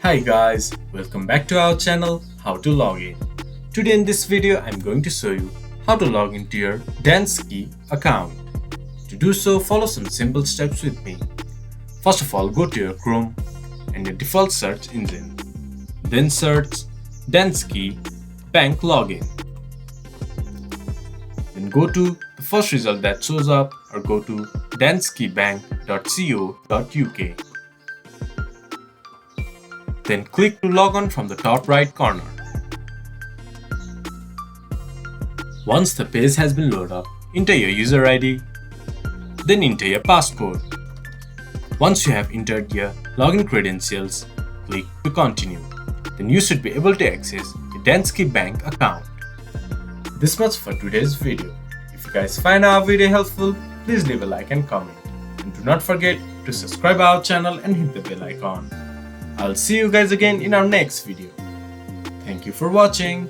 Hi guys, welcome back to our channel, How to Log In. Today in this video, I'm going to show you how to log into your Danske account. To do so, follow some simple steps with me. First of all, go to your Chrome and your default search engine. Then search Danske Bank Login. Then go to the first result that shows up or go to danskebank.co.uk. Then click to log on from the top right corner. Once the page has been loaded up, enter your user ID, then enter your passcode. Once you have entered your login credentials, click to continue. Then you should be able to access your Danske Bank account. This much for today's video. If you guys find our video helpful, please leave a like and comment. And do not forget to subscribe our channel and hit the bell icon. I'll see you guys again in our next video. Thank you for watching.